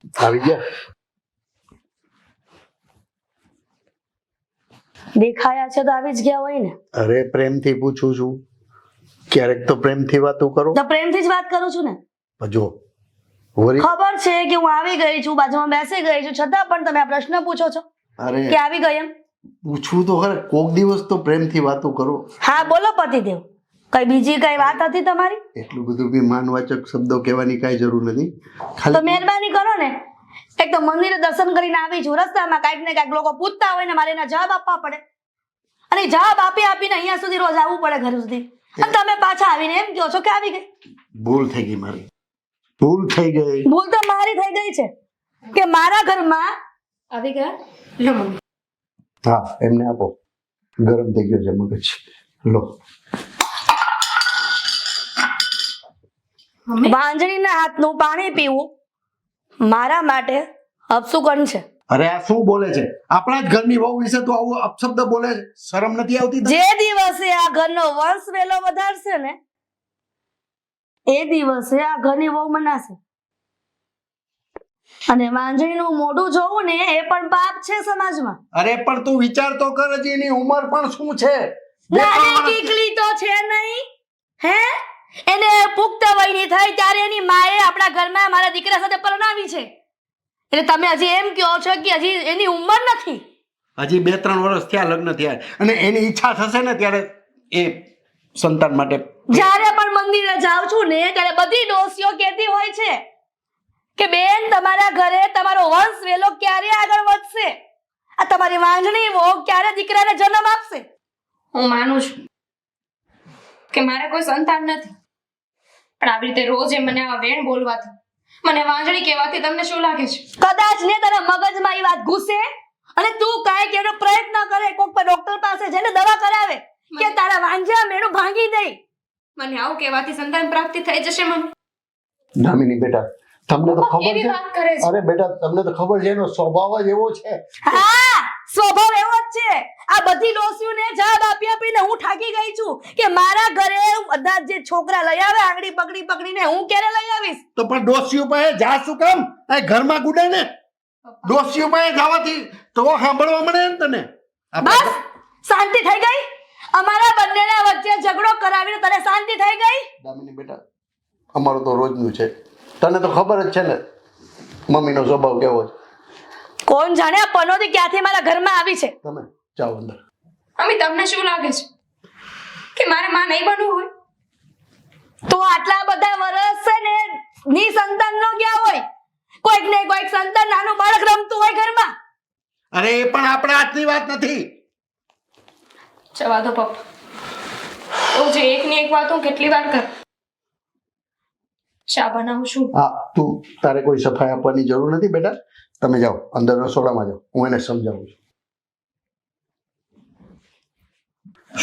આવી ગયા? દેખાયા છે તો આવી જ ગયા હોય ને. અરે પ્રેમથી પૂછું છું, ક્યારેક તો પ્રેમથી વાતો કરો. તો પ્રેમથી જ વાત કરું છું ને. જો વરી ખબર છે કે હું આવી ગઈ છું, બાજુમાં બેસી ગઈ છું, છતાં પણ તમે આ પ્રશ્ન પૂછો છો અરે કે આવી ગઈ એમ. પૂછવું તો ખરે, કોક દિવસ તો પ્રેમથી વાતો કરો. હા બોલો પતિદેવ, કઈ બીજી કઈ વાત હતી તમારી? એટલું બધું બી માનવાચક શબ્દો કહેવાની કાંઈ જરૂર નથી. તો ખાલી મહેરબાની કરો ને. એક તો મંદિરે દર્શન કરીને આવી છું, રસ્તામાં કાંઈક ને કાંઈક લોકો પૂછતા હોય ને મારે એના જવાબ આપવા પડે, અને જવાબ આપી આપીને અહીંયા સુધી રોજ આવવું પડે ઘર સુધી, અને તમે પાછા આવીને એમ કહો છો કે આવી ગઈ. ભૂલ થઈ ગઈ મારી, ભૂલ થઈ ગઈ. ભૂલ તો મારી થઈ ગઈ છે કે મારા ઘરમાં આવી ગયા. લો મમ્મી. હા એમને આપો, ગરમ થઈ ગયો છે મગજ. લો વાંજણીના હાથનું પાણી પીવું મારા માટે અપશુકન છે. અરે આ શું બોલે છે? આપણા જ ઘરની વહુ વિશે તો આવું અપશબ્દ બોલે છે, શરમ નથી આવતી? જે દિવસે આ ઘરનો વંશ વેલો વધારશે ને એ દિવસે આ ઘરની વહુ મનાશે. અને વાંજણીનું મોઢું જોવું ને એ પણ પાપ છે સમાજમાં. અરે પણ તું વિચાર તો કર, હજી એની ઉંમર પણ શું છે? નાની ટીકલી તો છે નહીં હે? એને પુખ્ત વયની થઈ ત્યારે એની માએ આપણા ઘરમાં મારા દીકરા સાથે પરણાવી છે, એટલે તમે હજી એમ કહો છો કે હજી એની ઉંમર નથી? હજી 2-3 વર્ષ થયા લગ્ન થયા, અને એની ઈચ્છા થશે ને ત્યારે એ સંતાન માટે. જ્યારે પણ મંદિરે જાઉં છું ને ત્યારે બધી ડોસીઓ કહેતી હોય છે કે બેન તમારા ઘરે તમારો વંશ વેલો ક્યારે આગળ વધશે, આ તમારી વાંજણી વહુ ક્યારે દીકરાને જન્મ આપશે. હું માનું છું કે મારે કોઈ સંતાન નથી, પણ આવી રીતે રોજ એ મને આ વેણ બોલવાથી, મને વાંજણી કહેવાથી તમને શું લાગે છે? કદાચ ને તારા મગજમાં એ વાત ઘૂસે અને તું કાંઈક એનો પ્રયત્ન કરે, કોઈક પર ડોક્ટર પાસે જઈને દવા કરાવે કે તારા વાંજા મેળું ભાંગી દે. મને આવું કહેવાથી સંતાન પ્રાપ્તિ થઈ જશે મમ્મી? દામિની બેટા, તમને તો ખબર એવી છે. વાત કરે છે. અરે બેટા તમને તો ખબર છે એનો સ્વભાવ જ એવો છે. હા સ્વભાવ એવો જ છે. આ બધી ડોસીઓને જવાબ આપી આપીને હું થાકી ગઈ છું કે મારા ઘરે બધા જે છોકરા લઈ આવે આંગળી પકડી પકડીને હું ક્યારે લઈ આવીશ? તો પણ ડોસીઓ પાસે જા શું કામ? આ ઘરમાં ગુડે ને ડોસીઓ પાસે જવાથી તો સાંભળવા મળે ને તને. બસ શાંતિ થઈ ગઈ? અમારા બંનેના વચ્ચે ઝઘડો કરાવીને તને શાંતિ થઈ ગઈ? દામિની બેટા, અમારું તો રોજનું છે, તને તો ખબર જ છે ને મમ્મીનો સ્વભાવ કેવો છે. કોણ જાણે આ પનોતી ક્યાંથી મારા ઘરમાં આવી છે. તમે જાઓ અંદર. મમ્મી તમને શું લાગે છે કે મારે માં નહીં બનવું હોય? તો આટલા બધા વર્ષ છે ને ની સંતાન નો ગયા હોય, કોઈક ને કોઈક સંતાન નાનું બાળક રમતું હોય ઘરમાં. અરે એ પણ આપણા હાથની વાત નથી. જવા દો પપ્પા, રોજ એકની એક વાત હું કેટલી વાર કર. ચા બનાવું છું. હા તું તારે કોઈ સફાઈ આપવાની જરૂર નથી બેટા, તમે જાઓ અંદર રસોડામાં જાઓ, હું એને સમજાવું છું.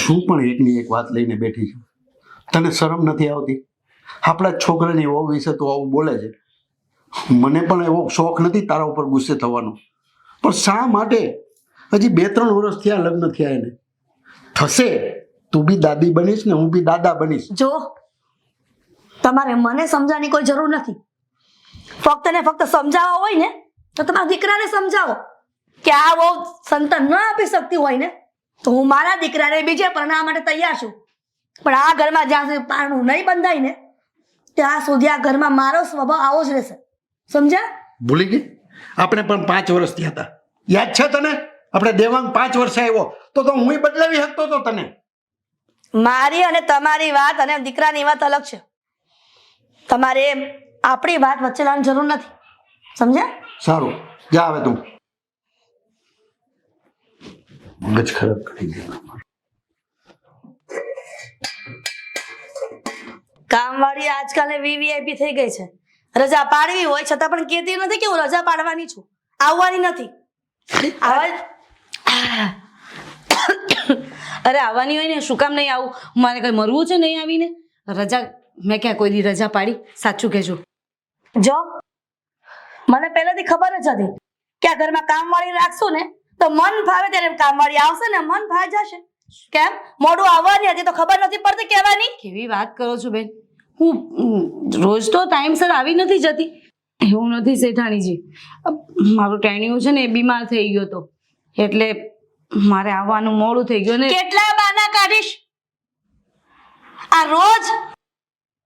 શું પણ એકની એક વાત લઈને બેઠી છું? તને શરમ નથી આવતી? આપણા જ છોકરાની વહુ વિશે તો આવું બોલે છે. મને પણ એવો શોખ નથી તારા ઉપર ગુસ્સે થવાનો, પણ શા માટે? હજી 2-3 વર્ષ થયા લગ્ન થયા એને. થશે, તું બી દાદી બનીશ ને હું બી દાદા બનીશ. જો તમારે મને સમજાવવાની કોઈ જરૂર નથી. ફક્ત ને ફક્ત સમજાવવા હોય ને તો તમારા દીકરાને સમજાવો કે આ બહુ સંતાન ન આપી શકતી હોય ને તો હું મારા દીકરાને બીજે પરણાવવા માટે તૈયાર છું, પણ આ ઘરમાં જ્યાં સુધી પારણું નહીં બંધાય ને ત્યાં સુધી આ ઘરમાં મારો સ્વભાવ આવો જ રહેશે. સમજ્યા? ભૂલી ગઈ? આપણે પણ 5 વર્ષ થયા હતા, યાદ છે તને? આપણે દેવાંગ 5 વર્ષે આવ્યો તો હું બદલાવી શકતો હતો તને. મારી અને તમારી વાત અને દીકરાની વાત અલગ છે. તમારે આપણી વાત વચ્ચે લાવવાની જરૂર નથી. સમજ્યા? સારું, જા હવે તું. મગજ ખરાબ કરી દે. કામવાળી આજકાલ વીવીઆઈપી થઈ ગઈ છે. રજા પાડવી હોય છતાં પણ કહેતી નથી કે હું રજા પાડવાની છું, આવવાની નથી. અરે આવવાની હોય ને, શું કામ નહીં આવું? મારે કઈ મરવું છે નહીં આવીને? રજા મેં ક્યાં કોઈ દી રજા પાડી? સાચું કહેજો. જો મને પહેલેથી ખબર જ હતી કે આ ઘરમાં કામવાળી રાખશું ને તો મન ફાવે ત્યારે કામવાળી આવશે ને મન ફાવે જશે. કેમ મોડું આવવાની હતી તો ખબર નથી પડતી કહેવાની? કેવી વાત કરો છો બેન? હું રોજ તો ટાઈમસર આવી નથી જતી. એવું નથી શેઠાણીજી, મારું ટેણિયું છે ને એ બીમાર થઈ ગયો હતો એટલે મારે આવવાનું મોડું થઈ ગયું ને. કેટલા બાના કાઢીશ? આ રોજ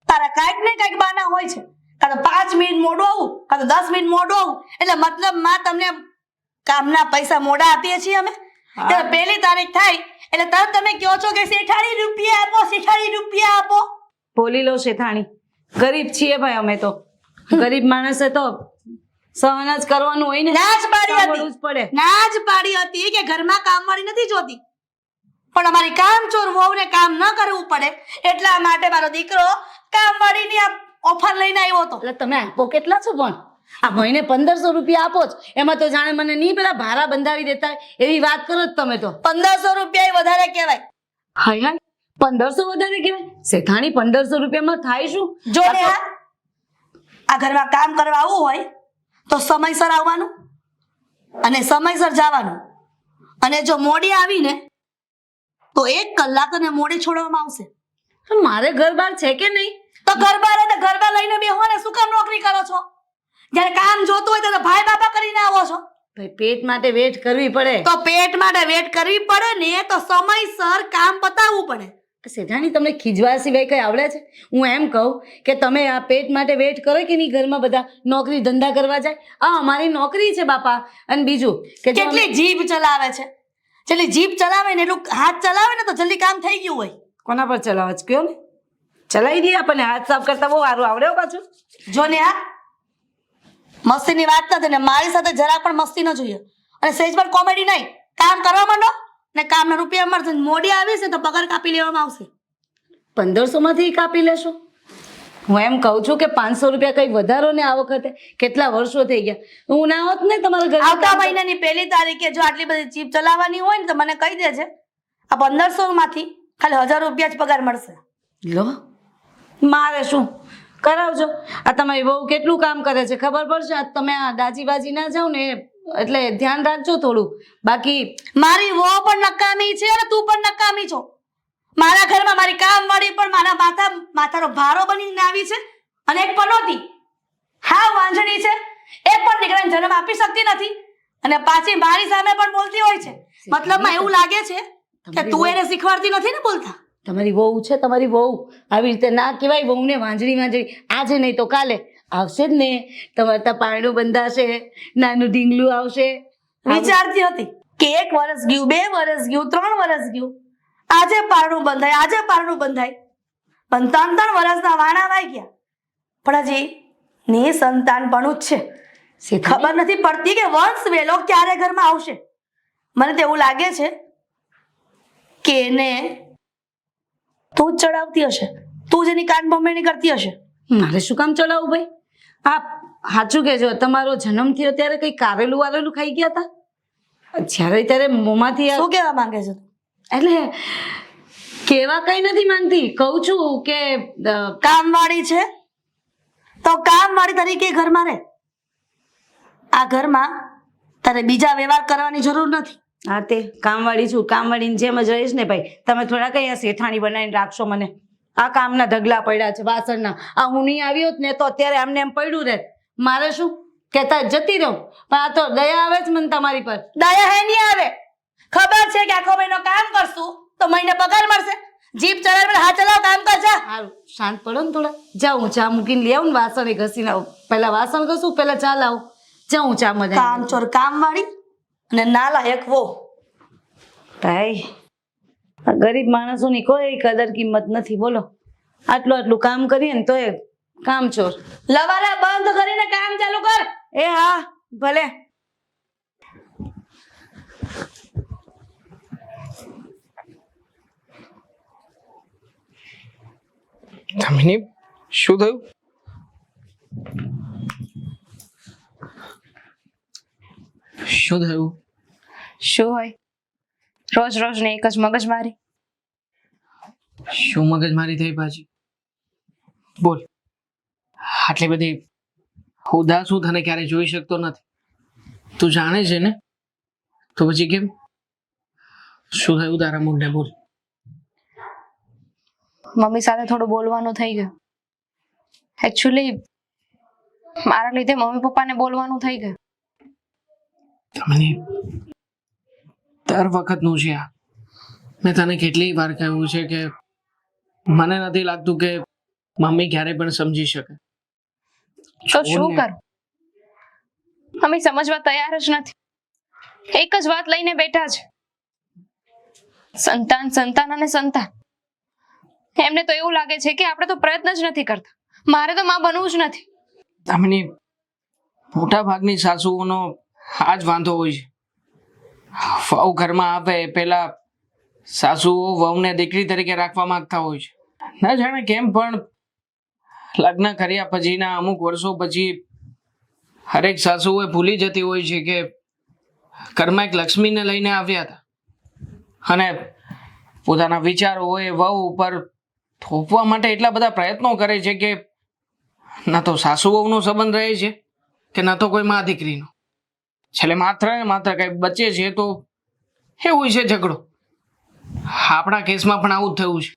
તારા કાંઈક ને કાંઈક બાના હોય છે. કાં તો 5 મિનિટ મોડું આવું, કાં તો 10 મિનિટ મોડું આવું. એટલે મતલબમાં તમને કામના પૈસા મોડા આપીએ છીએ અમે. ત્યારે 1 તારીખ થાય એટલે તરત તમે કહો છો કે શેઠાણી રૂપિયા આપો, શેઠાણી રૂપિયા આપો. બોલી લો શેઠાણી, ગરીબ છીએ ભાઈ અમે તો. ગરીબ માણસે તો સહન જ કરવાનું હોય ને. ના જ પાડી સાંભળવું જ હતી, પડે. ના જ પાડી હતી કે ઘરમાં કામવાળી નથી જોતી, પણ અમારી કામચોર વહુને કામ ન કરવું પડે એટલા માટે મારો દીકરો કામવાળીની આ ઓફર લઈને આવ્યો હતો. એટલે તમે આપો કેટલા છો પણ? આ મહિને 1500 રૂપિયા આપો જ, એમાં તો જાણે મને નહીં પેલા ભાડા બંધાવી દેતા હોય એવી વાત કરો જ તમે તો. 1500 રૂપિયા વધારે કહેવાય. હાય હાય, 1500 વધારે કહેવાય? શેઠાણી 1500 રૂપિયામાં થાય શું? જો ને આ ઘરમાં કામ કરવા આવવું હોય તો સમયસર આવવાનું અને સમયસર જવાનું. અને જો મોડી આવીને તો 1 કલાક અને મોડી છોડવામાં આવશે. મારે ઘર બાર છે કે નહીં? તો ગરબા લઈને બેહો ને શું કામ નોકરી કરો છો? જ્યારે કામ જોતું હોય તો ભાઈ બાપા કરીને આવો છો. ભાઈ પેટ માટે વેટ કરવી પડે. તો પેટ માટે વેટ કરવી પડે ને તો સમયસર કામ પતાવવું પડે. શેઠાણી તમને ખીજવા સિવાય કઈ આવડે છે? હું એમ કહું કે તમે આ પેટ માટે વેટ કરો કે નહીં? ઘરમાં બધા નોકરી ધંધા કરવા જાય. આ અમારી નોકરી છે બાપા. અને બીજું કે જો કેટલી જીભ ચલાવે છે, જેટલી જીભ ચલાવે ને એટલું હાથ ચલાવે ને તો જલ્દી કામ થઈ ગયું હોય. કોના પર ચલાવે છે કયો ને? ચલાવી દઈએ આપણને. હાથ સાફ કરતા બહુ સારું આવડે હો પાછું. જો ને આ મસ્તીની વાત નથી ને મારી સાથે જરા પણ મસ્તી ન જોઈએ અને સહેજ પણ કોમેડી નહીં. કામ કરવા માંડો ને કામના રૂપિયા મળશે. મોડી આવીશ ને તો પગાર કાપી લેવામાં આવશે. 1500 માંથી કાપી લેશો? હું એમ કહું છું કે 500 રૂપિયા કઈ વધારો ને આ વખતે. કેટલા વર્ષો થઈ ગયા. હું ના હોત ને તમારા ઘરે આવતા મહિનાની 1 તારીખે જો આટલી બધી ચીપ ચલાવવાની હોય ને તો મને કહી દેજે. આ 1500 માંથી ખાલી 1000 રૂપિયા જ પગાર મળશે. લો, મારે શું કરાવજો. આ તમારી બહુ કેટલું કામ કરે છે ખબર પડશે. આ તમે આ દાજીબાજી ના જાવ ને એટલે ધ્યાન રાખજો થોડું. બાકી મારી વહુ પણ નકામી છે અને તું પણ નકામી છો. મારા ઘરમાં મારી કામવાળી પણ મારા માથાનો ભારો બનીને આવી છે અને એક પનોતી હા વાંજણી છે. એક પણ દીકરાને જન્મ આપી શકતી નથી અને પાછી મારી સામે પણ બોલતી હોય છે. મતલબમાં એવું લાગે છે કે તું એને શીખવાડતી નથી ને બોલતા. તમારી વહુ છે, તમારી વહુ આવી રીતે ના કહેવાય. વહુને વાંજણી આજે નહીં તો કાલે આવશે જ ને. તમારે ત્યાં પારણું બંધાશે, નાનું ઢીંગલું આવશે. વિચારતી હતી કે 1 વર્ષ ગયું, 2 વર્ષ ગયું, 3 વર્ષ ગયું, આજે પારણું બંધાય, આજે પારણું બંધાય. પણ 3 વર્ષના વાણા વાઈ ગયા પણ હજી નિસંતાનપણું જ છે. ખબર નથી પડતી કે વંશ વેલો ક્યારે ઘરમાં આવશે. મને તો એવું લાગે છે કે એને તું જ ચડાવતી હશે, તું જ એની કાન ભમેણી કરતી હશે. મારે શું કામ ચડાવું ભાઈ? આ સાચું કહેજો, તમારો જન્મ થયો ત્યારે કઈ કારેલું વારેલું ખાઈ ગયા હતા? જ્યારે ત્યારે મોંમાંથી શું કહેવા માંગે છે તું? એટલે કેવા કઈ નથી માંગતી. કહું છું કે કામવાળી છે તો કામવાળી તરીકે ઘરમાં રહે. આ ઘરમાં તારે બીજા વ્યવહાર કરવાની જરૂર નથી. હા તે કામવાળી છું, કામવાળીની જેમ જ રહીશ ને ભાઈ. તમે થોડા કઈ આ શેઠાણી બનાવીને રાખશો મને. આ કામના ઢગલા પડ્યા છે વાસણના. આ હું નહીં આવી હોત ને તો અત્યારે આમને એમ પડ્યું રહે. મારે શું કહેતા જતી રહું, પણ આ તો દયા આવે જ મને તમારી પર. દયા હે નહીં આવે. ખબર છે કે આખો મહિનો કામ કરશું તો મહિને પગાર મળશે. જીપ ચલાવ હાથ ચલાવ, કામ કર જા. સારું શાંત પડો ને થોડા. જાઉં ચા મૂકીને લઈ આવું ને વાસણ એ ઘસીને આવું. પહેલા વાસણ ઘસું, પહેલા ચા લાવું. જાઉં ચા મજા. કામચોર કામવાળી અને નાલાયક વો. ભાઈ આ ગરીબ માણસોની કોઈ કદર કિંમત નથી. બોલો આટલું કામ કરીએ ને તોય કામચોર. લવારા બંધ કરીને કામ ચાલુ કર. એ હા ભલે. દામિની, શું થયું? શું થયું? શું હોય? રોજ રોજ ને એક જ મગજમારી. શું મગજમારી થઈ પાછી? બોલ. આટલી બધી ઉદાસ હું તને ક્યારે જોઈ શકતો નથી. તું જાણે છે ને? તો પછી કેમ? શું થયું તારા મૂળને? બોલ. મમ્મી સાથે થોડું બોલવાનું થઈ ગયું. એકચ્યુઅલી મારા લીધે મમ્મી પપ્પાને બોલવાનું થઈ ગયું. તમને દર વખતનું છે આ. મેં તને કેટલી વાર કહ્યું છે કે મને નથી લાગતું કે મમ્મી ક્યારે પણ સમજી શકે. તો શું કરું? મમ્મી સમજવા તૈયાર જ નથી. એક જ વાત લઈને બેઠા છે, સંતાન સંતાન અને સંતાન. એમને તો એવું લાગે છે કે આપણે તો પ્રયત્ન જ નથી કરતા. મારે તો માં બનવું જ નથી. દામિની, મોટા ભાગની સાસુઓનો આ જ વાંધો હોય છે. વહુ ઘરમાં આવે પેલા સાસુઓ વહુને દીકરી તરીકે રાખવા માંગતા હોય છે. ના જાણે કેમ પણ લગ્ન કર્યા પછીના અમુક વર્ષો પછી હરેક સાસુઓ ભૂલી જતી હોય છે કે ઘરમાં એક લક્ષ્મીને લઈને આવ્યા હતા અને પોતાના વિચારો હોય વહુ ઉપર થોપવા માટે એટલા બધા પ્રયત્નો કરે છે કે ના તો સાસુ વહુનો સંબંધ રહે છે કે ના તો કોઈ મા દીકરીનો. છેલ્લે માત્ર ને માત્ર કંઈ બચે છે તો એ હોય છે ઝઘડો. આપણા કેસમાં પણ આવું જ થયું છે.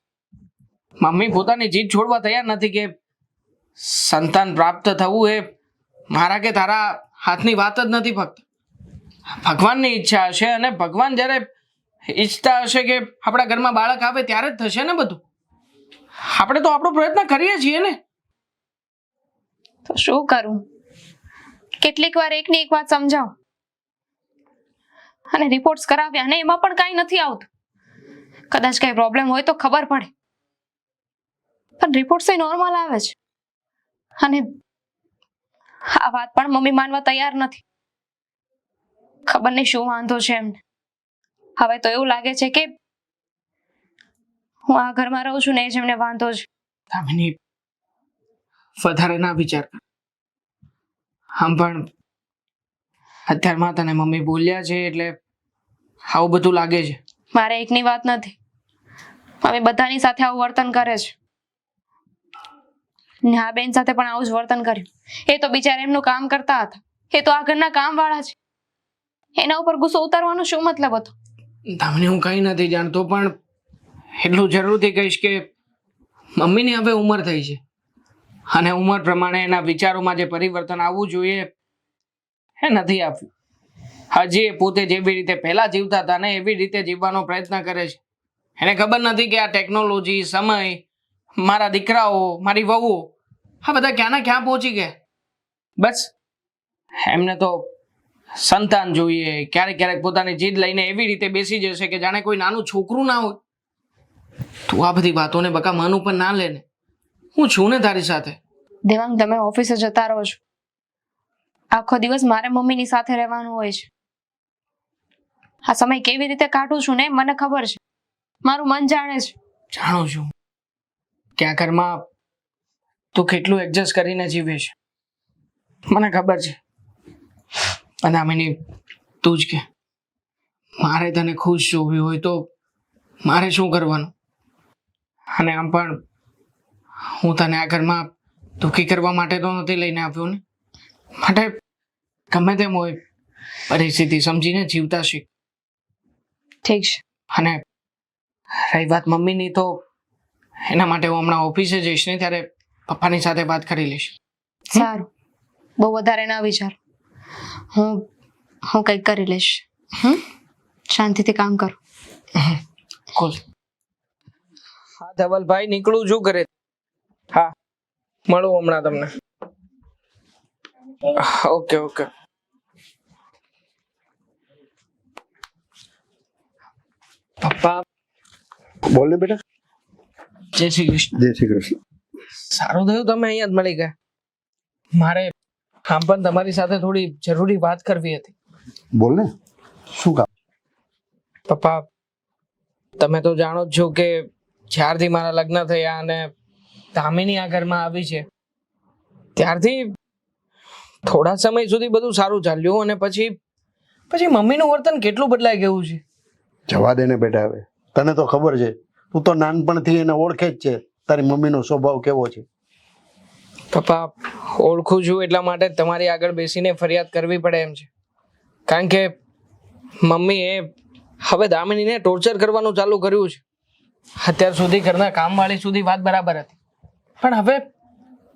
મમ્મી પોતાની જીદ છોડવા તૈયાર નથી કે સંતાન પ્રાપ્ત થવું એ મારા કે તારા હાથની વાત જ નથી. ફક્ત ભગવાનની ઈચ્છા હશે અને ભગવાન જ્યારે ઈચ્છતા હશે કે આપણા ઘરમાં બાળક આવે ત્યારે જ થશે ને બધું. આપણે તો આપણો પ્રયત્ન કરીએ છીએ ને. તો શું કરું? કેટલીક વાર એકની એક વાત સમજાવ અને રિપોર્ટ્સ કરાવ્યા અને એમાં પણ કાંઈ નથી આવતું. કદાચ કઈ પ્રોબ્લેમ હોય તો ખબર પડે, પણ રિપોર્ટ્સ નોર્મલ આવે છે અને આ વાત પણ મમ્મી માનવા તૈયાર નથી. ખબર નહીં શું વાંધો છે એમને. હવે તો એવું લાગે છે કે હું આ ઘરમાં રહું છું ને એ જ એમને વાંધો છે. દામિની, વધારે ના વિચાર કર. આમ પણ અત્યારમાં તને મમ્મી બોલ્યા છે એટલે આવું બધું લાગે છે. મારે એકની વાત નથી, મમ્મી બધાની સાથે આવું વર્તન કરે છે ને આ બેન સાથે પણ આવું જ વર્તન કર્યું. એ તો બિચારા એમનું કામ કરતા હતા, એ તો આ ઘરના કામ વાળા છે. એના ઉપર ગુસ્સો ઉતારવાનો શું મતલબ હતો? દામિની, હું કંઈ નથી જાણતો પણ એટલું જરૂરથી કહીશ કે મમ્મીની હવે ઉંમર થઈ છે અને ઉંમર પ્રમાણે એના વિચારોમાં જે પરિવર્તન આવવું જોઈએ એ નથી આવ્યું. હજી એ પોતે જેવી રીતે પહેલા જીવતા હતા ને એવી રીતે જીવવાનો પ્રયત્ન કરે છે. એને ખબર નથી કે આ ટેકનોલોજી, સમય, મારા દીકરાઓ, મારી વહુઓ આ બધા ક્યાંના ક્યાં પહોંચી ગયા. બસ એમને તો સંતાન જોઈએ. ક્યારેક ક્યારેક પોતાની જીદ લઈને એવી રીતે બેસી જશે કે જાણે કોઈ નાનું છોકરું ના હોય. તું આ બધી વાતોને બકા મન ઉપર ના લે ને. હું છું ને તારી સાથે. દેવાંગ, તમે ઓફિસે જતા રહો છો, આખો દિવસ મારે મમ્મીની સાથે રહેવાનું હોય છે. આ સમય કેવી રીતે કાઢું છું ને મને ખબર છે. મારું મન જાણે છે. જાણું છું કે આ ઘરમાં તું કેટલું એડજસ્ટ કરીને જીવે છે, મને ખબર છે. અને આમીની, તું જ કે મારે તને ખુશ જોવી હોય તો મારે શું કરવાનું? અને આમ પણ હું તને આ ઘરમાં દુઃખી કરવા માટે તો નથી લઈને આવ્યો ને. માટે ગમે તેમ હોય પરિસ્થિતિ સમજીને જીવતા શીખ. ઠીક છે. અને રહી વાત મમ્મીની, તો એના માટે હું હમણાં ઓફિસે જઈશ ને ત્યારે પપ્પાની સાથે વાત કરી લઈશ. સારું, બહુ વધારે ના વિચાર. હું કંઈક કરી લઈશ. શાંતિથી કામ કરો. કોલ. હા ધવલભાઈ, નીકળું છું ઘરે. હા, મળું હમણાં તમને. Okay okay. પપ્પા. બોલ ને બેટા. જય શ્રી કૃષ્ણ. જય શ્રી કૃષ્ણ. સારું થયું તમે અહીંયા જ મળી ગયા. મારે આમ પણ તમારી સાથે થોડી જરૂરી વાત કરવી હતી. બોલ ને, શું કામ? પપ્પા, તમે તો જાણો જ છો કે જ્યારથી મારા લગ્ન થયા અને દામિની આ ઘરમાં આવી છે ત્યારથી થોડા સમય સુધી બધું સારું ચાલ્યું અને પછી મમ્મીનું વર્તન કેટલું બદલાઈ ગયું છે. જવા દે ને બેટા. હવે તને તો ખબર છે, તું તો નાનપણથી એને ઓળખે જ છે તારી મમ્મીનો સ્વભાવ કેવો છે. પપ્પા, ઓળખું છું એટલા માટે જ તમારી આગળ બેસીને ફરિયાદ કરવી પડે એમ છે. કારણ કે મમ્મીએ હવે દામિનીને ટોર્ચર કરવાનું ચાલુ કર્યું છે. અત્યાર સુધી ઘરના કામવાળી સુધી વાત બરાબર હતી, પણ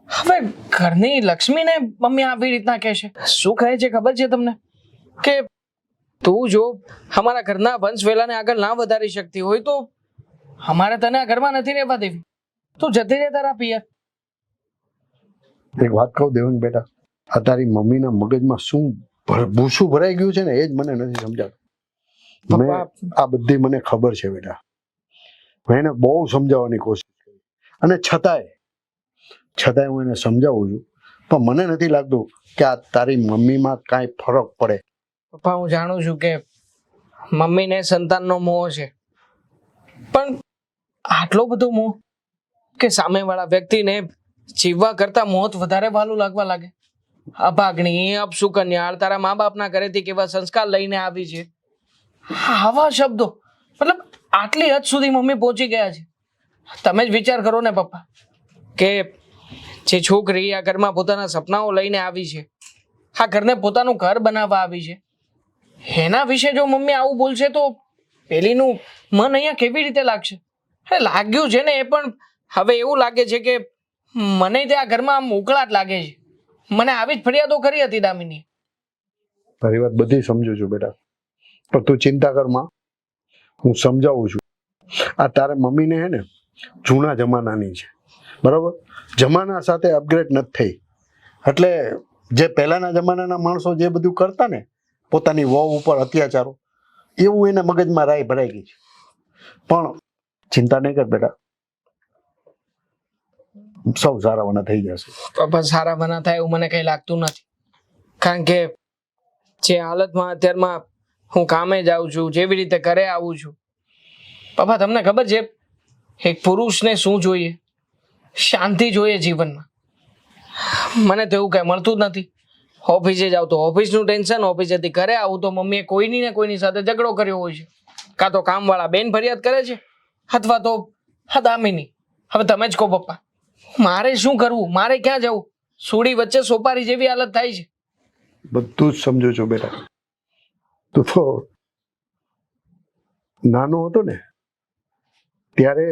હવે ઘરની લક્ષ્મીને મમ્મી આવી રીતના કહે છે. શું કહે છે ખબર છે તમને કે તું જો અમારા ઘરના વંશ વેલાને આગળ ના વધારી શકતી હોય તો અમારે તને આ ઘરમાં નથી રહેવા દેવી. તું જતી રહે તારા પિયર. એક વાત કહું દેવંગ બેટા, આ તારી મમ્મીના મગજમાં શું ભૂસું ભરાઈ ગયું છે ને એ જ મને નથી સમજાતું. મેં આ બધી મને ખબર છે બેટા, મેં એને બહુ સમજાવવાની કોશિશ કરી અને છતાંય હું એને સમજાવું છું, પણ મને નથી લાગતું કે આ તારી મમ્મીમાં કાંઈ ફરક પડે. પપ્પા હું જાણું છું કે મમ્મીને સંતાનનો મોહ છે, પણ આટલો બધો મોહ કે સામેવાળા વ્યક્તિને જીવવા કરતા મોત વધારે વાલું લાગવા લાગે. અભાગણી, અપસુકન્યાળ, તારા મા બાપના ઘરેથી કેવા સંસ્કાર લઈને આવી છે, આવા શબ્દો મતલબ આટલી હદ સુધી મમ્મી પહોંચી ગયા છે. તમે જ વિચાર કરો ને પપ્પા કે જે છોકરી આ ઘરમાં પોતાના સપનાઓ લઈને આવી છે, આ ઘરને પોતાનું ઘર બનાવવા આવી છે, એના વિશે જો મમ્મી આવું બોલશે તો પેલીનું મન અહીંયા કેવી રીતે લાગશે? અરે લાગ્યું છે ને, એ પણ હવે એવું લાગે છે કે મને તે આ ઘરમાં આમ ઉકળાટ લાગે છે. મને આવી જ ફરિયાદો કરી હતી દામિની. તારી વાત બધી સમજુ છું બેટા, પણ તું ચિંતા કરમાં, હું સમજાવું છું. આ તારે મમ્મીને હે ને જૂના જમાનાની છે, બરાબર? જમાના સાથે અપગ્રેડ નથી થઈ. એટલે જે પહેલાના જમાનાના માણસો જે બધું કરતા ને પોતાની વહુ ઉપર અત્યાચારો, એવું એને મગજમાં રાય ભરાઈ ગઈ છે. પણ ચિંતા નહીં કર બેટા, સૌ સારાવાના થઈ જશે. પપ્પા સારા બના થાય એવું મને કઈ લાગતું નથી, કારણ કે જે હાલતમાં અત્યારમાં હું કામે જાઉં છું, જેવી રીતે ઘરે આવું છું. પપ્પા તમને ખબર છે એક પુરુષને શું જોઈએ? શાંતિ જોઈએ જીવનમાં. મને તો એવું કઈ મળતું જ નથી. ઓફિસે જાવ તો ઓફિસનું ટેન્શન, ઓફિસેથી ઘરે આવું તો મમ્મીએ કોઈની ને કોઈની સાથે ઝઘડો કર્યો હોય છે, કાં તો કામવાળા બેન ફરિયાદ કરે છે અથવા તો દામિની. હવે તમે જ કહો પપ્પા, મારે શું કરવું? મારે ક્યાં જવું? સુડી વચ્ચે સોપારી જેવી હાલત થાય છે. બધું જ સમજુ છું બેટા. તું તો નાનો હતો ને ત્યારે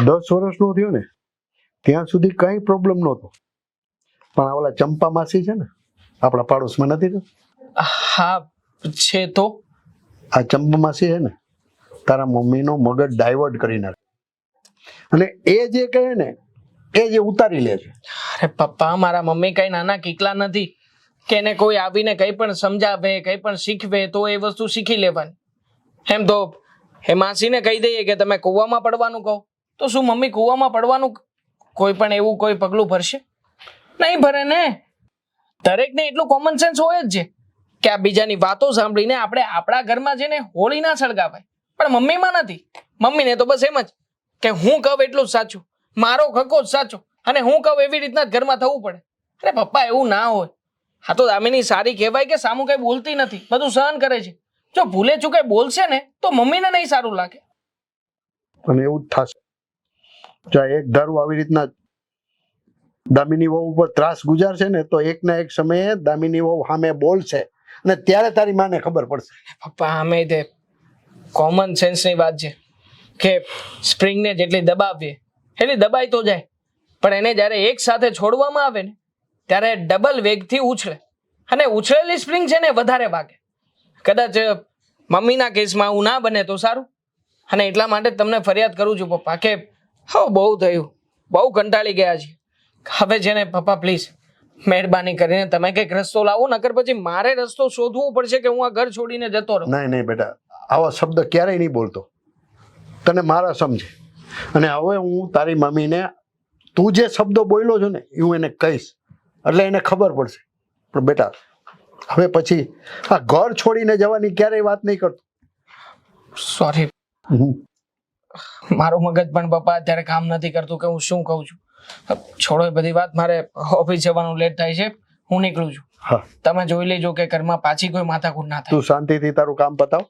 10 વર્ષનો થયો ને ત્યાં સુધી કઈ પ્રોબ્લેમ નહોતો, પણ આ ઓલા ચંપા માસી છે ને આપણા પાડોશમાં નથી તો, હા છે તો આ ચંપા માસી છે ને તારા મમ્મીનો મગજ ડાયવર્ટ કરી નાખે અને એ જે કહે ને એ જે ઉતારી લે છે. અરે પપ્પા, મારા મમ્મી કઈ નાના કીકલા નથી કે એને કોઈ આવીને કઈ પણ સમજાવે, કઈ પણ શીખવે તો એ વસ્તુ શીખી લેવાની. એમ તો એ માસીને કહી દઈએ કે તમે કૂવામાં પડવાનું કહો તો શું મમ્મી કૂવામાં પડવાનું કોઈ પણ એવું કોઈ પગલું ભરશે? નહીં ભરે ને. દરેકને એટલું કોમન સેન્સ હોય જ છે કે આ બીજાની વાતો સાંભળીને આપણે આપણા ઘરમાં જઈને હોળી ના સળગાવાય, પણ મમ્મીમાં નથી. મમ્મીને તો બસ એમ જ કે હું કહું એટલું જ સાચું, મારો ખકો જ સાચો, અને હું કહું એવી રીતના જ ઘરમાં થવું પડે. અરે પપ્પા એવું ના હોય. હા તો દામિની સારી કહેવાય કે સામું કઈ બોલતી નથી, બધું સહન કરે છે. જો ભૂલે ચૂકે બોલશે ને તો મમ્મીને નહીં સારું લાગે. અને એવું જ થશે. જો એક ધારું આવી રીતના દામિની વહુ ઉપર ત્રાસ ગુજારશે ને તો એક ના એક સમયે દામિની વહુ સામે બોલશે અને ત્યારે તારી માને ખબર પડશે. પપ્પા અમે તે કોમન સેન્સની વાત છે કે સ્પ્રિંગને જેટલી દબાવીએ એટલી દબાઈ તો જાય, પણ એને જ્યારે એક સાથે છોડવામાં આવે ને ત્યારે ડબલ વેગથી ઉછળે, અને ઉછળેલી સ્પ્રિંગ છે ને વધારે વાગે. કદાચ મમ્મીના કેસમાં આવું ના બને તો સારું. અને એટલા માટે તમને ફરિયાદ કરું છું પપ્પા કે હા બહુ થયું, બહુ કંટાળી ગયા છે. હવે છે ને પપ્પા પ્લીઝ મહેરબાની કરીને તમે કંઈક રસ્તો લાવો, નકર પછી મારે રસ્તો શોધવો પડશે કે હું આ ઘર છોડીને જતો રહું. નહીં બેટા, આવા શબ્દ ક્યારેય નહીં બોલતો, તને મારા સમજે. અને હવે હું તારી મમ્મીને તું જે શબ્દો બોલ્યો છો ને એ હું એને કહીશ એટલે એને ખબર પડશે. પણ બેટા હવે પછી આ ઘર છોડીને જવાની ક્યારેય વાત નહીં કરતો. સોરી, મારું મગજ પણ પપ્પા અત્યારે કામ નથી કરતું કે હું શું કહું છું. છોડો એ બધી વાત, મારે ઓફિસ જવાનું લેટ થાય છે, હું નીકળું છું. હા, તમે જોઈ લેજો કે ઘરમાં પાછી કોઈ માથાકૂટ ના થાય. તું શાંતિથી તારું કામ પતાવ,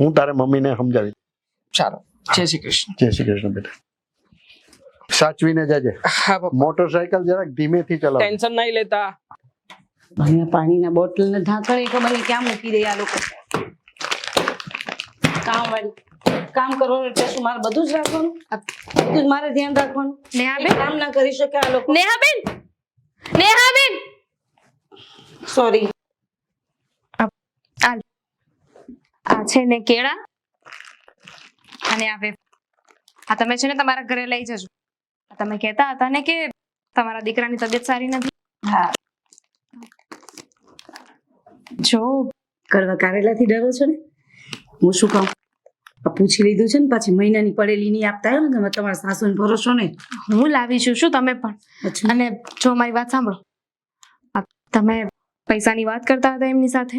હું તારે મમ્મીને સમજાવી. ચાલો, જય શ્રી કૃષ્ણ. જય શ્રી કૃષ્ણ બેટા. સાચવીને જજે. હા પપ્પા, મોટરસાયકલ જરાક ધીમેથી ચલાવ. ટેન્શન નહીં લેતા. અહીંયા પાણીના બોટલ ને ઢાંકણ એ ખબર નહીં ક્યાં મૂકી દે આ લોકો. કામવાળી કામ કરવાનું એટલે શું મારે બધું જ રાખવાનું? બધું જ મારે ધ્યાન રાખવાનું? નેહાબેન કામ ના કરી શકે આ લોકો. નેહાબેન સોરી. આ છે ને કેળા અને આ વેફર. આ તમે છે ને તમારા ઘરે લઈ જજો. તમે કહેતા હતા ને કે તમારા દીકરાની તબિયત સારી નથી. હા. જો કડવા કારેલાથી ડરો છો ને? હું શું કહું, આ પૂછી લીધું છે ને, પાછી મહિનાની પડેલી નહીં આપતા હોય ને, તમે તમારા સાસુને ભરોસો નહીં. હું લાવી છું શું તમે પણ. અચ્છા. અને જો મારી વાત સાંભળો, તમે પૈસાની વાત કરતા હતા એમની સાથે.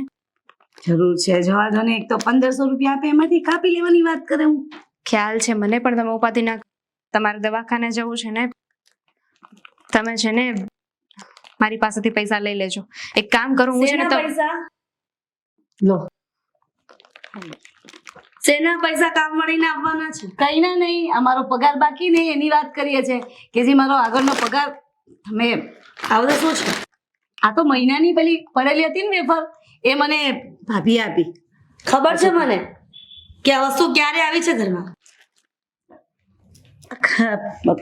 જરૂર છે, જવા દો ને. એક તો 1500 રૂપિયા આપે એમાંથી કાપી લેવાની વાત કરે. હું ખ્યાલ છે મને, પણ તમે ઉપાધિ ના. તમારે દવાખાને જવું છે ને, તમે છે ને મારી પાસેથી પૈસા લઈ લેજો. એક કામ કરું હું છે ને પૈસા લો. શેના પૈસા કામ મળીને આપવાના છે? કઈ ના નહીં, અમારો પગાર બાકી નહીં એની વાત કરીએ છે કે જે મારો આગળનો પગાર તમે આવડે શું છે. આ તો મહિનાની પેલી પડેલી હતી ને વેફર, એ મને ભાભી આપી. ખબર છે મને કે આ વસ્તુ ક્યારે આવી છે ઘરમાં.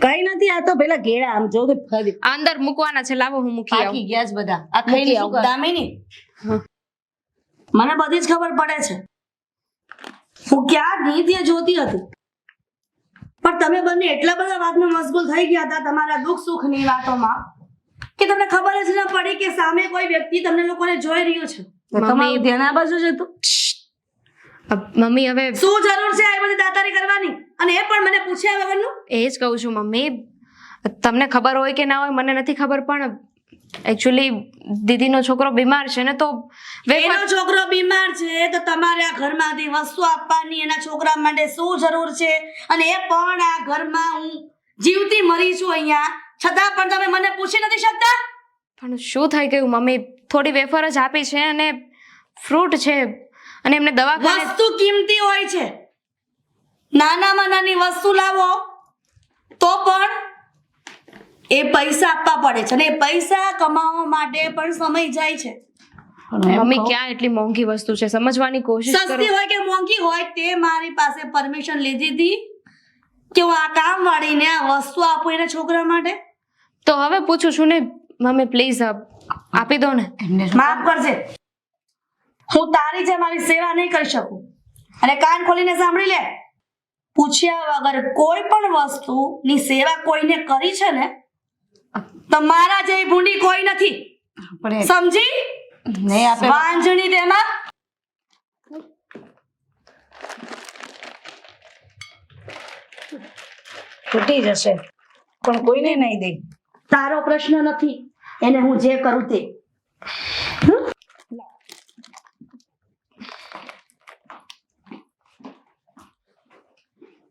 કઈ નથી, આ તો પેલા કેળા આમ જો તો ફરી આ અંદર મૂકવાના છે, લાવો હું મૂકી પાકી આવું. ગયા જ બધા. આ ખાઈને શું કર? દામિની, મને બધી જ ખબર પડે છે. હું ક્યારની ત્યાં જોતી હતી, પણ તમે બંને એટલા બધા વાતમાં મશગુલ થઈ ગયા હતા તમારા દુઃખ સુખની વાતોમાં કે તમને ખબર જ ન પડી કે સામે કોઈ વ્યક્તિ તમને લોકોને જોઈ રહ્યું છે. તમારું ધ્યાન આ બાજુ છે. તું મમ્મી હવે શું જરૂર છે આ બધી દાતારી કરવાની, અને એ પણ મને પૂછ્યા વગરનું? એ જ કહું છું મમ્મી, તમને ખબર હોય કે ના હોય મને નથી ખબર, પણ એકચ્યુઅલી દીદીનો છોકરો બીમાર છે ને, તો એનો છોકરો બીમાર છે તો તમારે આ ઘરમાંથી વસ્તુ આપવાની એના છોકરા માટે શું જરૂર છે? અને એ પણ આ ઘરમાં હું જીવતી મરી છું અહીંયા, છતાં પણ તમે મને પૂછી નથી શકતા? પણ શું થઈ ગયું મમ્મી? થોડી વેફર જ આપી છે અને ફ્રૂટ છે, અને એમને દવાખાને. વસ્તુ કિંમતી હોય છે, નાનામાં નાની વસ્તુ લાવો તો પણ એ પૈસા આપવા પડે છે, અને એ પૈસા કમાવા માટે પણ સમય જાય છે. મમ્મી ક્યાં એટલી મોંઘી વસ્તુ છે, સમજવાની કોશિશ કરો. સસ્તી હોય કે મોંઘી હોય, તે મારી પાસે પરમિશન લીધી હતી કે હું આ કામ વાળીને આ વસ્તુ આપું એના છોકરા માટે. તો હવે પૂછું છું ને મમ્મી, પ્લીઝ આપી દો ને. માફ કરજે, હું તારી જે મારી સેવા નહીં કરી શકું. અને કાન ખોલીને સાંભળી લે, પૂછ્યા વગર કોઈ પણ વસ્તુની સેવા કોઈને કરી છે ને, તમારા જેવી ભૂંડી કોઈ નથી. સમજી? નહીં આપે. વાંજણી તેમાં તૂટી જશે પણ કોઈને નહીં દે. તારો પ્રશ્ન નથી, એને હું જે કરું તે.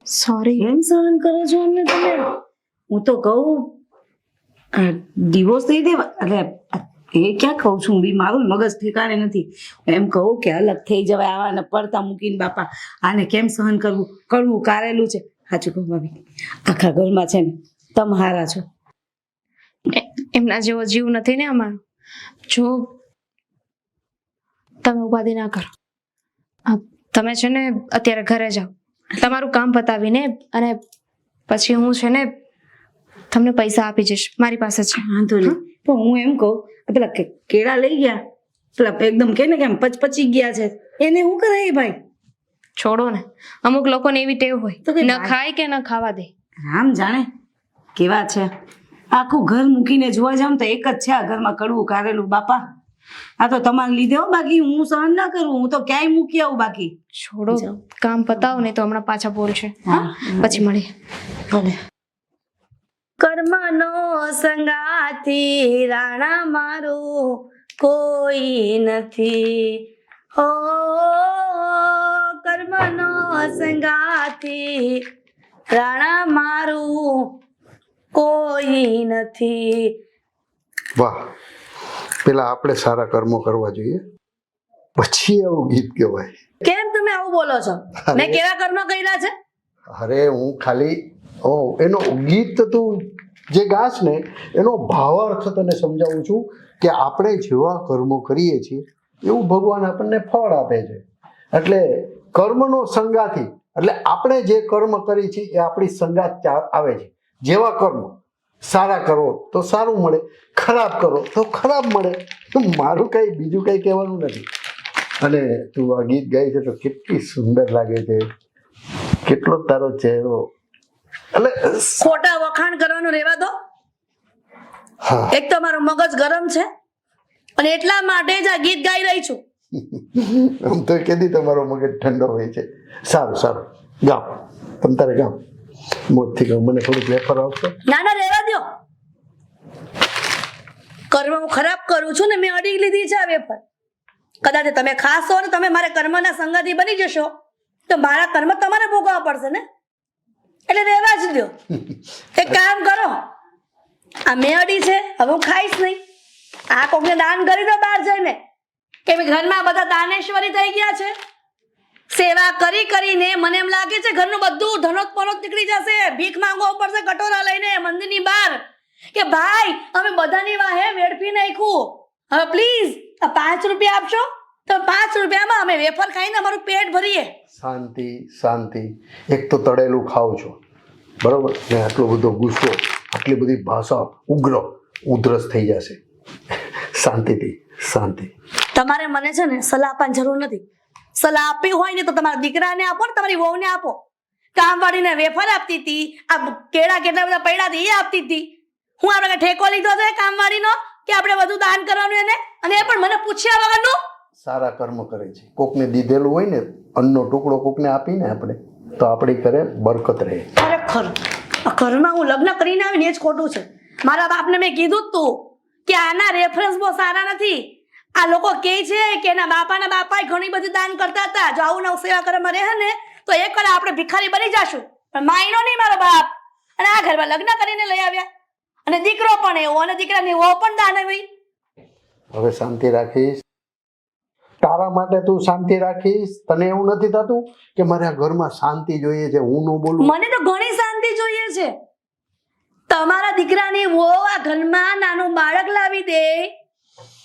સોરી. એમ સહન કરો છો અમને તમે? હું તો કહું ડિવોર્સ દઈ દેવા. એટલે એ ક્યાં કહું છું, બી મારું મગજ ઠેકાણે નથી. એમ કહું કે અલગ થઈ જવાય, આવાને પડતા મૂકીને બાપા આને કેમ સહન કરવું? કડવું કારેલું છે. સાચું કહું ભાભી, આખા ઘરમાં છે ને તમે હારા છો. એમના જેવો જીવ નથી ને અમારો. જો તમે ઉપાધિ ના કરો, તમે છે ને અત્યારે ઘરે જાઓ, તમારું કામ પતાવીને, અને પછી હું છે ને તમને પૈસા આપી જઈશ, મારી પાસે છે. વાંધો નહીં, પણ હું એમ કહું પેલા કેળા લઈ ગયા, પેલા એકદમ કે ને કેમ પચપચી ગયા છે, એને શું કરાય ભાઈ? છોડો ને, અમુક લોકોને એવી ટેવ હોય, તો કઈ ન વાત- ખાય કે ન ખાવા દે. આમ જાણે કેવા છે. આખું ઘર મૂકીને જોવા જાવ ને તો એક જ છે આ ઘરમાં કડવું કારેલું. બાપા આ તો તમારે લીધે હો, બાકી હું સહન ના કરું. હું તો ક્યાંય મૂકી આવું બાકી. છોડો, કામ પતાવો નહીં તો હમણાં પાછા બોલશે. હા, પછી મળીએ. ભલે. કર્મનો સંગાથી રાણા મારું કોઈ નથી. હો કર્મનો સંગાથી રાણા મારું કોઈ નથી. વાહ, પેલા આપણે સારા કર્મો કરવા જોઈએ, પછી આવું ગીત કહેવાય. કેમ તમે આવું બોલો છો? મેં કેવા કર્મ કર્યા છે? અરે હું ખાલી એનો ગીત તું જે ગાસ ને એનો ભાવાર્થ તને સમજાવું છું કે આપણે જેવા કર્મો કરીએ છીએ એવું ભગવાન આપણને ફળ આપે છે. એટલે કર્મનો સંગાથી એટલે આપણે જે કર્મ કરી છે એ આપણી સંગાત આવે છે. જેવા કર્મ સારા કરો તો સારું મળે, ખરાબ કરો તો ખરાબ મળે. મારું કંઈ બીજું કંઈ કહેવાનું નથી. અને તું આ ગીત ગાય છે તો કેટલી સુંદર લાગે છે, કેટલો તારો ચહેરો. એટલે ખોટા વખાણ કરવાનું રહેવા દો. હા, એક તો મારું મગજ ગરમ છે અને એટલા માટે જ આ ગીત ગાઈ રહી છું. આમ તો કીધી તમારો મગજ ઠંડો હોય છે. સારું સારું, ગાઓ, તમ તારે ગાઓ, મોજથી ગાઓ. મને થોડુંક વેફર આવશે? ના ના, રહેવા દો. કર્મ હું ખરાબ કરું છું ને, મેં અડી લીધી છે આ વેફર. કદાચ તમે ખાશો ને તમે મારા કર્મના સંગાતી બની જશો તો મારા કર્મ તમારે ભોગવવા પડશે ને, એટલે રહેવા જ દો. એક કામ કરો, આ મેં અડી છે, હવે હું ખાઈશ નહીં. આ કોકને દાન કરી દો બહાર જઈને, કે ઘરમાં બધા દાનેશ્વરી થઈ ગયા છે. સેવા કરી કરીને મને એમ લાગે છે ઘરનું બધું ધનોત પનોત નીકળી જશે. ભીખ માંગવો પડશે કટોરા લઈને મંદિરની બહાર, કે ભાઈ અમે બધાની વાહે વેડફી નાખ્યું, હવે પ્લીઝ આ 5 રૂપિયા આપશો તો 5 રૂપિયામાં અમે વેફર ખાઈને અમારું પેટ ભરીએ. શાંતિ શાંતિ. એક તો તળેલું ખાઓ છો, બરોબર, ને આટલો બધો ગુસ્સો, આટલી બધી ભાષા, ઉગ્ર, ઉધરસ થઈ જશે. શાંતિથી, શાંતિ. તમારે મને છે ને સલાહ આપવાની જરૂર નથી. સલાહ આપવી હોય ને તો તમારા દીકરાને આપો ને તમારી વહુને આપો. કામવાળીને વેફર આપતી હતી, આ કેળા કેટલા બધા પડ્યા હતા એ આપતી હતી. હું આપણે ઠેકો લીધો છે કામવાળીનો કે આપણે બધું દાન કરવાનું એને, અને એ પણ મને પૂછ્યા વગરનું. સારા કર્મ કરે છે. કોકને દીધેલું હોય ને અન્નનો ટુકડો કોકને આપીને આપણે તો આપણી ઘરે બરકત રહે. ખરેખર આ ઘરમાં હું લગ્ન કરીને આવીને એ જ ખોટું છે. મારા બાપને મેં કીધું જ તું કે આના રેફરન્સ બહુ સારા નથી. આ લોકો કહે છે કે એના બાપાના બાપાએ ઘણી બધી દાન કરતા હતા, જો આવું નવ સેવા કરવામાં રહે ને તો એક વાર આપણે ભિખારી બની જશું. પણ માયનો નહીં મારો બાપ, અને આ ઘરમાં લગ્ન કરીને લઈ આવ્યા, અને દીકરો પણ એવો, અને દીકરાની વહુ પણ દાનવી. હવે શાંતિ રાખીશ, તારા માટે તું શાંતિ રાખીશ. તને એવું નથી થતું કે મારે આ ઘરમાં શાંતિ જોઈએ છે, હું ન બોલું? મને તો ઘણી શાંતિ જોઈએ છે. તમારા દીકરાની વહુ આ ઘરમાં નાનું બાળક લાવી દે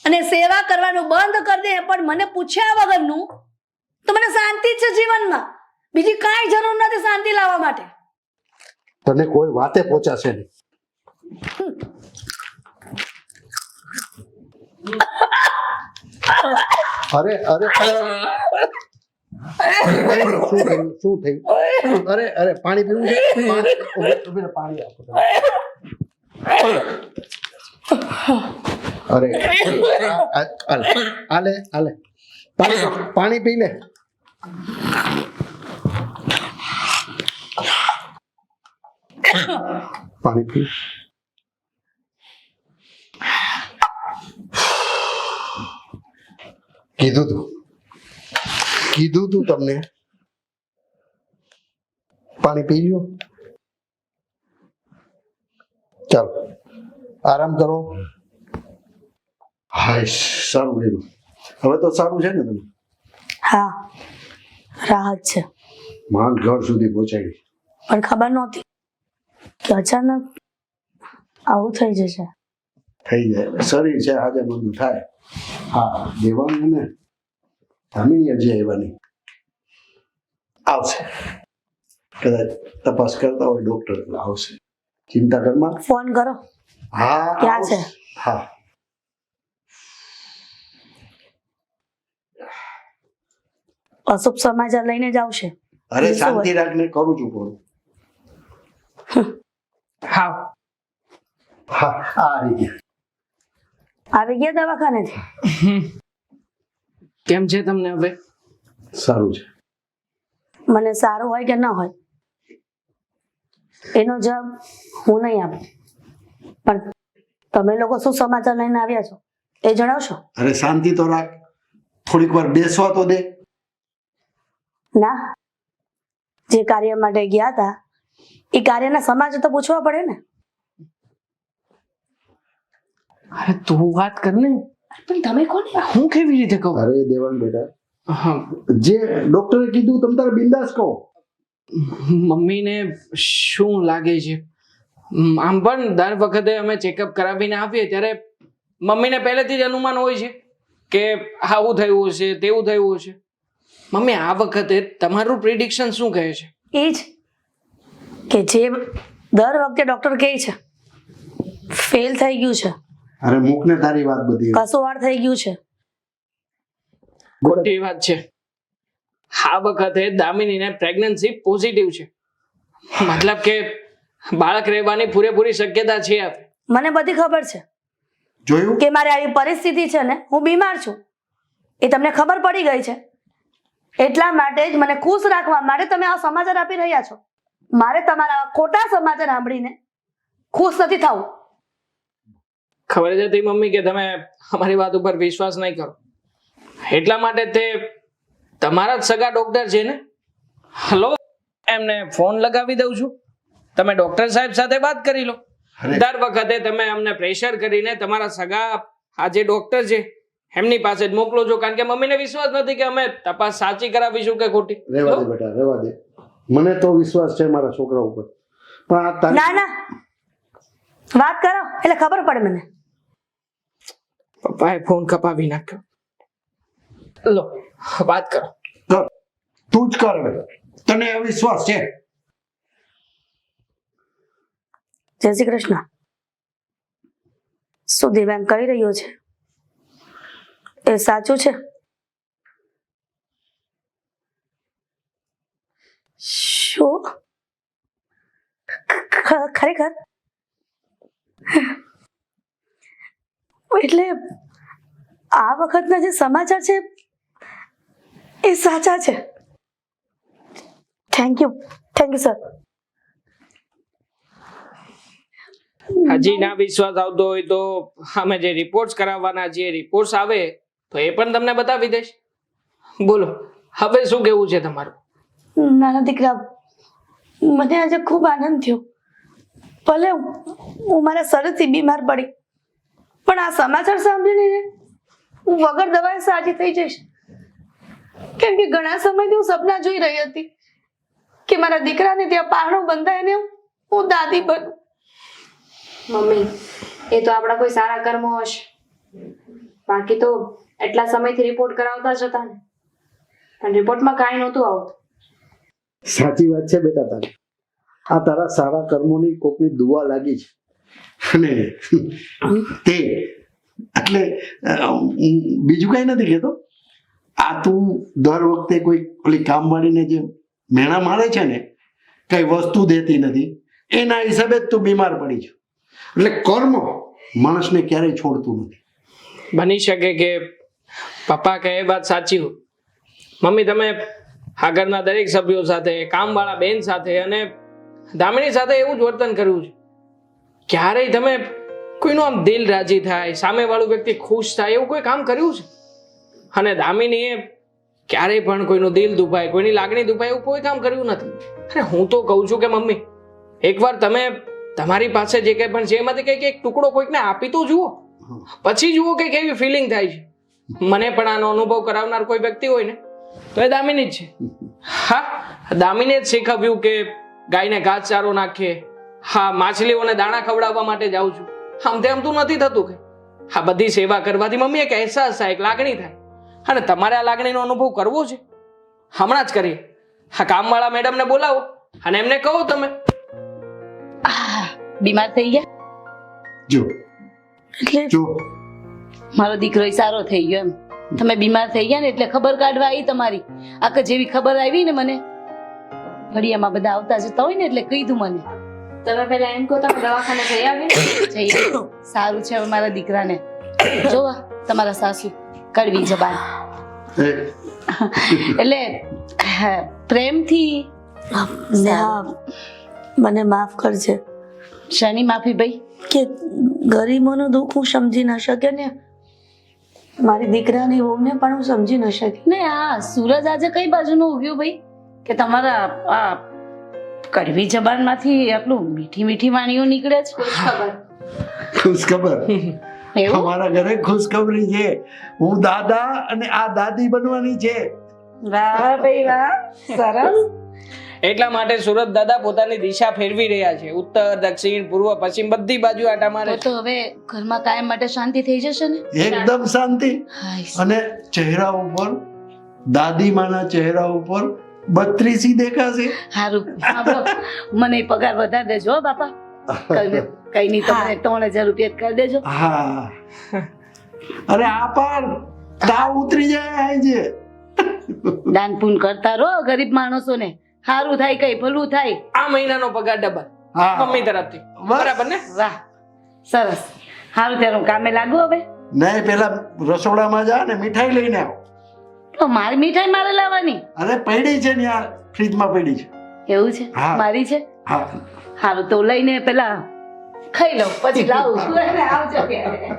અને સેવા કરવાનું બંધ કરી દે, પણ મને પૂછ્યા વગરનું, તો મને શાંતિ જ છે જીવનમાં. બીજી કાંઈ જરૂર નથી શાંતિ લાવવા માટે. તને કોઈ વાતે પહોંચાશે નહીં. અરે અરે શું થયું? અરે અરે પાણી પીવું છે? પાણી આપો તમે. અરે આલે આલે પાણી પી લે. પાણી પી. કીધું તું તમને, પાણી પી લ્યો. ચાલો આરામ કરો. હાય, સારું કર્યું. હવે તો સારું છે ને તમે? હા, રાહત છે. માંડ ઘર સુધી પહોંચાડી. પણ ખબર નહોતી કે અચાનક આવું થઈ જશે. થઈ જાય, શરીર છે આજે બધું થાય. હા, દેવાનું ને ધામીની હજી આવ્યા નહીં, આવશે. કદાચ તપાસ કરતા હોય ડોક્ટર એટલે આવશે. ચિંતા કરમાં. ફોન કરો. હા, ક્યાં છે? હા, અશુભ સમાચાર લઈને જ આવશે. અરે શાંતિ રાખને, કરું છું ફોન. હા હા, આવી ગયા. આવી ગયા દવાખાનેથી? કેમ છે તમને હવે? સારું છે. મને સારું હોય કે ન હોય એનો જવાબ હું નહીં આપું, પણ તમે લોકો શું સમાચાર લઈને આવ્યા છો એ જણાવશો? અરે શાંતિ તો રાખ, થોડીક વાર બેસવા તો દે. ના, જે કાર્ય માટે ગયા હતા એ કાર્યના સમાજ તો પૂછવા પડે ને. અરે તું વાત કર ને. પણ તમે કોને? હું કેવી રીતે કહું? અરે દેવાન બેટા, હા, જે ડોક્ટરે કીધું તમ તારે બિંદાસ કહો. મમ્મીને શું લાગે છે? આમ પણ દર વખતે અમે ચેકઅપ કરાવીને આવીએ ત્યારે મમ્મીને પહેલેથી જ અનુમાન હોય છે કે આવું થયું હશે, તેવું થયું હશે. મમ્મી આ વખતે તમારું પ્રિડિક્શન શું કહે છે? એ જ કે જે દર વખતે ડોક્ટર કહે છે ફેલ થઈ ગયું છે, અરે મૂકને તારી વાત બધી. કસોવાળ થઈ ગયું છે. ખોટી વાત છે. આ વખતે દામિનીને પ્રેગ્નન્સી પોઝિટિવ છે, મતલબ કે બાળક રહેવાની પૂરેપૂરી શક્યતા છે. મને બધી ખબર છે જોયું? કે મારી આવી પરિસ્થિતિ છે ને, હું બીમાર છું, એ તમને ખબર પડી ગઈ છે. એટલા માટે જ મને ખુશ રાખવા માટે તમે આ સમાચાર આપી રહ્યા છો. મારે તમારા ખોટા સમાચાર સાંભળીને ખુશ નથી થવું. ખબર જ હતી મમ્મી કે તમે અમારી વાત ઉપર વિશ્વાસ નહીં કરો, એટલા માટે તે તમારા જ સગા ડોક્ટર છે ને. હલો, એમને ફોન લગાવી દઉં છું, તમે ડોક્ટર સાહેબ સાથે વાત કરી લો. દર વખતે તમે અમને પ્રેશર કરીને તમારા સગા આ જે ડોક્ટર છે એમની પાસે જ મોકલો છો, કારણ કે મમ્મીને વિશ્વાસ નથી કે અમે તપાસ સાચી કરાવીશું કે ખોટી. રહેવા દે બેટા, રહેવા દે. મને તો વિશ્વાસ છે મારા છોકરા ઉપર, પણ આ તારી ના વાત કરો એટલે ખબર પડે મને. પપ્પાએ ફોન કપાવી નાખ્યો. લો વાત કરો. કર. તું જ કર હવે. તને અવિશ્વાસ છે? જય શ્રી કૃષ્ણ. શું દેવાંગ કહી રહ્યો છે એ સાચું છે? શું ખરેખર? એટલે આ વખતના જે સમાચાર છે એ સાચા છે. Thank you sir. હજી ના વિશ્વાસ આવતો હોય તો અમે જે રિપોર્ટ્સ કરાવવાના છે રિપોર્ટ્સ આવે તો એ પણ તમને બતાવી દઈશ. બોલો હવે શું કેવું છે તમારું? નાના દીકરા, મને આજે ખૂબ આનંદ થયો. ભલે હું મારા શરીરથી બીમાર પડી, પણ આ સમાચાર સાંભળીને હું વગર દવાએ સાજી થઈ જઈશ. કેમ કે ઘણા સમયથી હું સપના જોઈ રહી હતી કે મારા દીકરાને ત્યાં પારણું બંધાય ને હું દાદી બનું. મમ્મી, એ તો આપણા કોઈ સારા કર્મો હશે, બાકી તો એટલા સમયથી રિપોર્ટ કરાવતા જ હતા ને, પણ રિપોર્ટમાં કાંઈ નહોતું આવતું. સાચી વાત છે બેટા તારી. આ તારા સારા કર્મોની કોકની દુઆ લાગી છે. અને તે એટલે બીજું કઈ નથી કહેતો. આ તું દર વખતે કોઈ ઓલી કામવાળીને જે મેણા મારે છે ને, કઈ વસ્તુ દેતી નથી, એના હિસાબે જ તું બીમાર પડી છે. એટલે કર્મ માણસને ક્યારેય છોડતું નથી. બની શકે કે પપ્પા કહે એ વાત સાચી હોય. મમ્મી, તમે આ ઘરના દરેક સભ્યો સાથે, કામવાળા બેન સાથે અને દામિની સાથે એવું જ વર્તન કર્યું છે. ક્યારેય તમે કોઈનું આમ દિલ રાજી થાય, સામેવાળું વ્યક્તિ ખુશ થાય એવું કોઈ કામ કર્યું છે? અને દામિનીએ ક્યારેય પણ કોઈનું દિલ દુભાય, કોઈની લાગણી દુભાય એવું કોઈ કામ કર્યું નથી. અરે હું તો કહું છું કે મમ્મી, એકવાર તમે તમારી પાસે જે કંઈ પણ છે એમાંથી કંઈક એક ટુકડો કોઈકને આપી તો જુઓ, પછી જુઓ કે કેવી ફિલિંગ થાય છે. મને પણ આનો અનુભવ કરાવનાર કોઈ વ્યક્તિ હોય ને તો એ દામિની જ છે. હા, દામિને જ શીખવ્યું કે ગાયને ઘાસચારો નાખીએ, હા માછલીઓને દાણા ખવડાવવા માટે જાઉં છું. આમ તેમ તું નથી થતું કે આ બધી સેવા કરવાથી મમ્મી એક અહેસાસ થાય, એક લાગણી થાય. અને તમારે આ લાગણીનો અનુભવ કરવો છે, હમણાં જ કરીએ. હા, કામવાળા મેડમને બોલાવો અને એમને કહો તમે બીમાર થઈ ગયા. જો એટલે જો મારો દીકરો સારો થઈ ગયો એમ. તમે બીમાર થઈ ગયા ને એટલે ખબર કાઢવા આવી તમારી. આખા જેવી ખબર આવી ને મને, ઘડિયામાં બધા આવતા જતા હોય ને એટલે કીધું મને. તમે પહેલા એમ કહો તમે દવાખાને જઈ આવી. જઈ સારું છે હવે મારા દીકરાને. જોવા તમારા સાસુ કડવી જબાન, એટલે પ્રેમથી. મને માફ કરજે શાની માફી ભાઈ? કે ગરીબોનું દુઃખ હું સમજી ન શકે ને, મારી દીકરાની વહુને પણ હું સમજી ન શકી. ને આ સૂરજ આજે કઈ બાજુનું ઉગ્યું ભાઈ કે તમારા આ કડવી જબાનમાંથી આટલું મીઠી મીઠી વાણીઓ નીકળે છે? ખુશખબર. એવું? અમારા ઘરે ખુશખબરી છે. હું દાદા અને આ દાદી બનવાની છે. વાહ ભાઈ વાહ, સરસ. એટલા માટે સુરત દાદા પોતાની દિશા ફેરવી રહ્યા છે. ઉત્તર, દક્ષિણ, પૂર્વ, પશ્ચિમ બધી બાજુ આટા મારે છે. તો હવે ઘરમાં કાયમ માટે શાંતિ થઈ જશે ને? એકદમ શાંતિ. હાય. અને ચહેરા ઉપર દાદીમાના ચહેરા ઉપર 32 દેખાશે. સારું સાંભળો, મને પગાર વધારે દેજો હો બાપા. કઈ નહીં તો મને 3000 રૂપિયા કરી દેજો. હા અરે આ પાર તાવ ઉતરી જાય છે. દાન પુન કરતા રહો ગરીબ માણસોને, સારું થાય કઈ ભલું થાય. આ મહિનાનો પગાર ડબલ હા મમ્મી તરફથી બસ. બરાબર ને? વાહ સરસ. સારું ત્યારે હું કામે લાગુ હવે. નહીં પેલા રસોડામાં જા ને મીઠાઈ લઈને આવ. તો મારી મીઠાઈ મારે લાવવાની? અરે પડી છે ને યાર, ફ્રીજમાં પડી છે. એવું છે? હા. મારી છે? હા સારું તો લઈને પેલા ખાઈ લઉં પછી લાવું છું. આવજો ત્યારે.